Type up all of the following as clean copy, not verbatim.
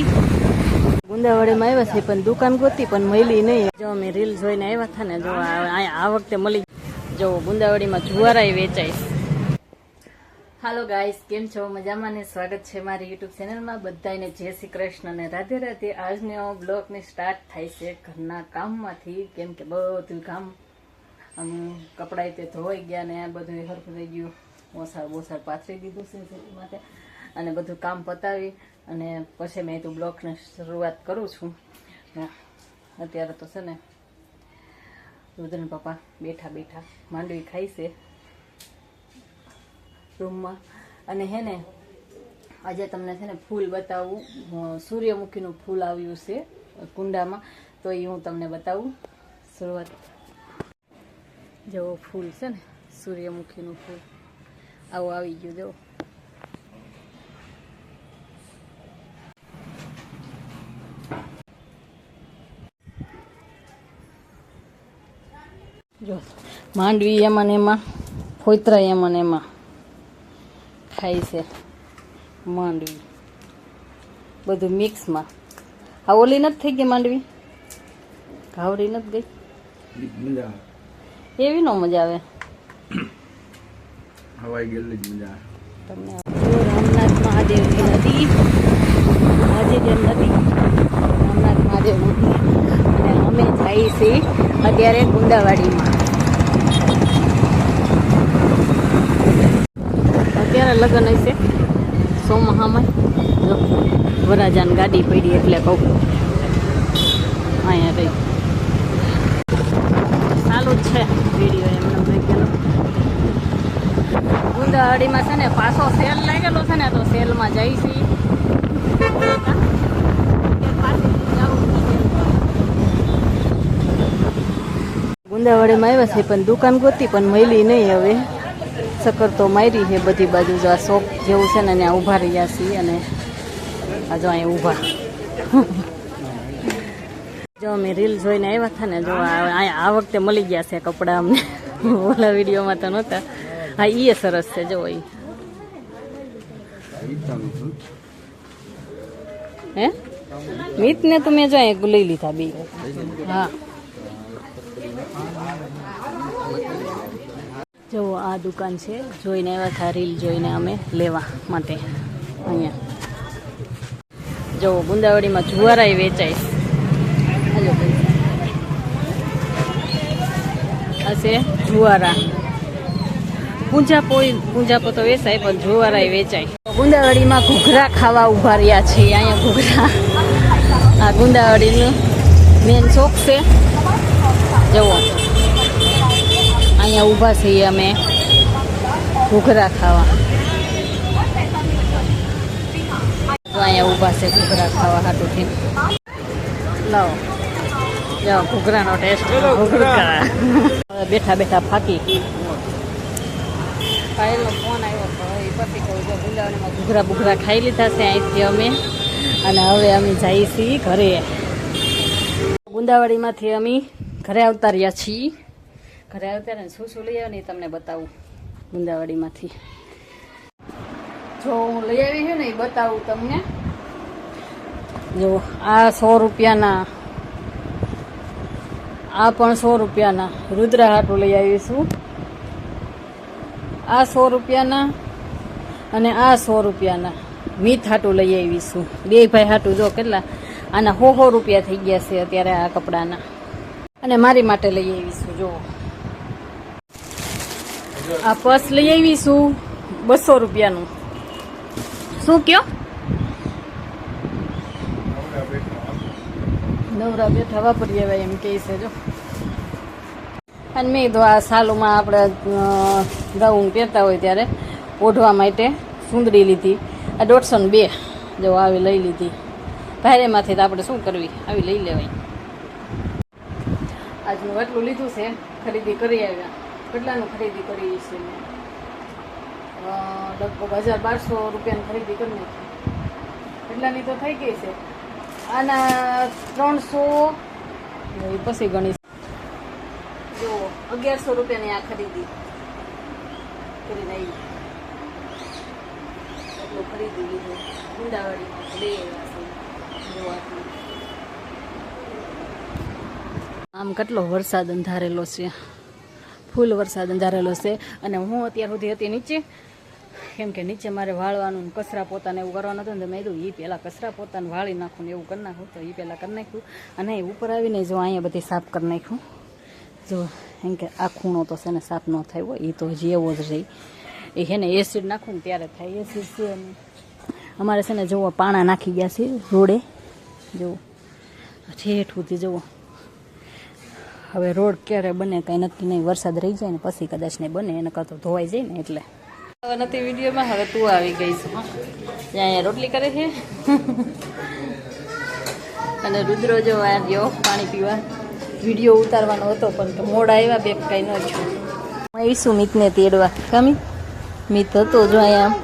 નથી. ગુંદાવાડીમાં આવ્યા છે પણ દુકાન ગોતી પણ મળી નહીં. જો અમે રીલ જોઈને આવ્યા હતા ને, જો આ વખતે મળી. જો ગુંદાવાડીમાં જુવારાય વેચાય. હાલો ગાઈસ, કેમ છો? મજામાં ને? સ્વાગત છે મારી યુટ્યુબ ચેનલમાં. બધાને જય શ્રી કૃષ્ણ ને રાધે રાધે. આજનો બ્લોગની સ્ટાર્ટ થાય છે ઘરના કામમાંથી, કેમ કે બધું કામ કપડાં તે ધોવાઈ ગયા ને બધું હરખું થઈ ગયું. ઓસાર પાથરી દીધું છે માટે, અને બધું કામ પતાવી અને પછી મેં તો બ્લોગની શરૂઆત કરું છું. અત્યારે તો છે ને રુદ્રન પપ્પા બેઠા માંડવી ખાઈ છે રૂમમાં. અને હે ને આજે તમને છે ને ફૂલ બતાવું. સૂર્યમુખીનું ફૂલ આવ્યું છે કુંડામાં, તો એ હું તમને બતાવું. શરૂઆત જેવો ફૂલ છે ને, સૂર્યમુખીનું ફૂલ આવું આવી ગયું. જો માંડવી એમાં ને એમાં, ફોતરા એમાં ને એમાં ખાય છે માંડવી, બધું મિક્સમાં. આ ઓલી નથી થઈ ગઈ માંડવી, ઘાવડી નથી ગઈ, એવી નો મજા આવે. હવાઈ ગયેલી જ મજા તમને. રામનાથ મહાદેવની નદી, હાજીદેવ નદી, રામનાથ મહાદેવ નદી. અને અમે જઈએ છીએ અત્યારે ગુંદાવાડીમાં. અત્યારે લગ્ન હશે સોમહામાં. જો વરાજાની ગાડી પડી એટલે કહું અહીંયા રહી. ચાલુ જ છે વિડીયો એમને મૂકેલો. ગુંદાવાડીમાં છે ને પાછો સેલ લાગેલો છે ને, તો સેલમાં જઈ છીએ. ગુંદાવાડીમાં આવ્યા છે પણ દુકાન ગોતી પણ મળી નહીં. હવે ચક્કર તો મારી છે બધી બાજુ. જો આ શોપ જેવું છે ને ત્યાં ઊભા રહ્યા છીએ. અને આ જો અહીંયા ઊભા. જો અમે રીલ જોઈને આવ્યા હતા ને, જો આ વખતે મળી ગયા છે કપડાં અમને. ઓલા વિડીયોમાં તો નહોતા. હા, એ સરસ છે. જો એ હે મીત ને તો મેં જો અહીંયા લઈ લીધા બી. હા, જો આ દુકાન છે, જોઈને આવ્યા હતા રીલ જોઈને અમે લેવા માટે. અહીંયા જો ગુંદાવાડીમાં જુવારાય વેચાય. હાલો આ છે જુવારા. પૂંજાપો તો વેચાય પણ જુવારાય વેચાય. ગુંદાવાડીમાં ઘૂઘરા ખાવા ઉભા રહ્યા છીએ. અહીંયા ઘૂઘરા, આ ગુંદાવાડીનું મેન શોખ છે. જુઓ અહીંયા ઊભા છીએ અમે ઘૂઘરા ખાવા. તો અહીંયા ઊભા છે ઘૂઘરા ખાવા હાટુથી. લાવો જાઓ ઘૂઘરાનો ટેસ્ટ. ઘૂઘરા બેઠા ફાકી. પાયલનો ફોન આવ્યો હતો, એ પછી કહું જો ગુંદાવાડીમાં ઘૂઘરા ખાઈ લીધા છે અહીંથી અમે. અને હવે અમે જઈએ છીએ ઘરે. ગુંદાવાડીમાંથી અમે ઘરે આવતા રહ્યા છીએ. ઘરે આવતા ને શું લઈ આવ્યા ને તમને બતાવું ગુંદાવાડીમાંથી. જો હું લઈ આવી છું ને એ બતાવું તમને. જો આ 100 રૂપિયાના, આ પણ 100 રૂપિયાના રુદ્ર હાટું લઈ આવીશું. આ 100 રૂપિયાના અને આ 100 રૂપિયાના મીઠ હાટું લઈ આવીશું. બે ભાઈ હાટું. જો કેટલા આના 100 રૂપિયા થઈ ગયા છે અત્યારે આ કપડાના. અને મારી માટે લઈ આવીશું. જો આ પર્સ લઈ આવીશું 200 રૂપિયાનું. શું કયો? નવરા બેઠા વાપરી આવ્યા એમ કહે છે. જો અને મેં તો આ સાલુમાં આપણે ગાઉન પહેરતા હોય ત્યારે ઓઢવા માટે સુંદરી લીધી. આ 150 જો આવી લઈ લીધી. ભારેમાંથી તો આપણે શું કરવી, આવી લઈ લેવાય. આજનું એટલું લીધું છે, ખરીદી કરી આવ્યા. કેટલાનું ખરીદી કરી છે? લગભગ 1200 રૂપિયાની ખરીદી કરી નાખી. એટલાની તો થઈ ગઈ છે. આના 300 પછી ગણી. જો 1100 રૂપિયાની આ ખરીદી કરીને આવી. એટલું ખરીદી લીધું ગુંદાવાડીમાં. 2 આમ કેટલો વરસાદ અંધારેલો છે, ફૂલ વરસાદ અંધારેલો છે. અને હું અત્યાર સુધી હતી નીચે, કેમ કે નીચે મારે વાળવાનું કચરા પોતાને એવું કરવાનું હતું ને મેં કીધું એ પહેલાં કચરા પોતાને વાળી નાખું ને એવું કરી નાખું, તો એ પહેલાં કરી નાખ્યું. અને એ ઉપર આવીને જો અહીંયા બધી સાફ કરી નાખ્યું. જો એમ કે આ ખૂણો તો છે ને સાફ ન થાય હોય, એ તો હજી એવો જ રહી. એ છે ને એસિડ નાખું ને ત્યારે થાય. એસિડ છે અને અમારે છે ને જુઓ પાણા નાખી ગયા છે રોડે, જુઓ ઠેઠ સુધી જુઓ. હવે રોડ ક્યારે બને કાંઈ નક્કી નહીં, વરસાદ રહી જાય ને પછી કદાચ નહીં બને, એને કાં તો ધોવાઈ જાય ને એટલે. હવે નથી વિડીયોમાં, હવે તું આવી ગઈ છે. ત્યાં અહીંયા રોટલી કરે છે અને રુદ્રો જો આવ્યો પાણી પીવા. વિડીયો ઉતારવાનો હતો પણ મોડા આવ્યા બે કાંઈ ન છું. હું આવીશું મિતને તેડવા. કામી મિત હતો જો અહીંયા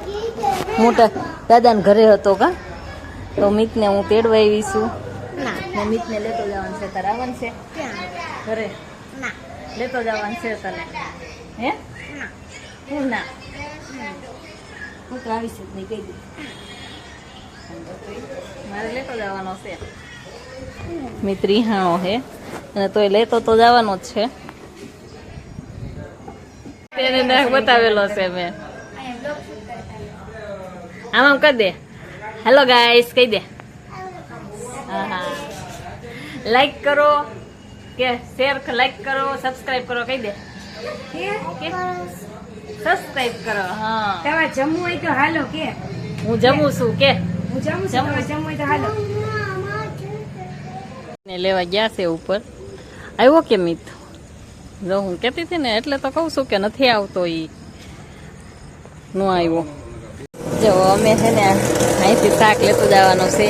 મોટા દાદાને ઘરે હતો કા, તો મિતને હું તેડવા આવીશું. ને મિતને લેતો જવાનું છે. તારે આવવાનું છે ઘરે? લેતો જવાનું છે તને? હે હું ના હું તો આવીશ જ નહીં, કહી દઉં મારે લેતો જવાનો છે. મિત્રી હાણો હે અને તોય લેતો તો જવાનો જ છે. તેને બતાવેલો છે મેં. આમ કરી દે, હેલો ગાઈસ કહી દે. હા, લાઈક કરો કે શેર, લાઈક કરો, સબસ્ક્રાઇબ કરો, કહી દે. સબસ્ક્રાઇબ કરો. હા, તમારે જમવું હોય તો હાલો કે હું જમું છું કે હું જમું છું. તમારે જમવું હોય તો હાલો. ને લેવા ગયા છે ઉપર. આવ્યો કે મિત? જો હું કહેતી હતી ને એટલે તો કહું છું કે નથી આવતો, ઈ ન આવ્યો. જો અમે છે ને અહીંથી શાક લેતો જવાનો છે.